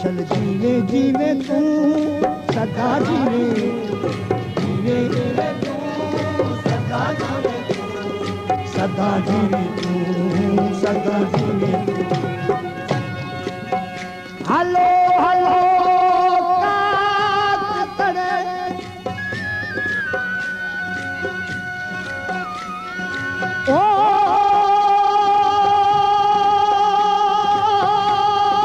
चल जीवे जीवे तू सदा जीवे, जीवे जीवे तू सदा जीवे, सदा जीवे तू, सदा जीवे तू। हेलो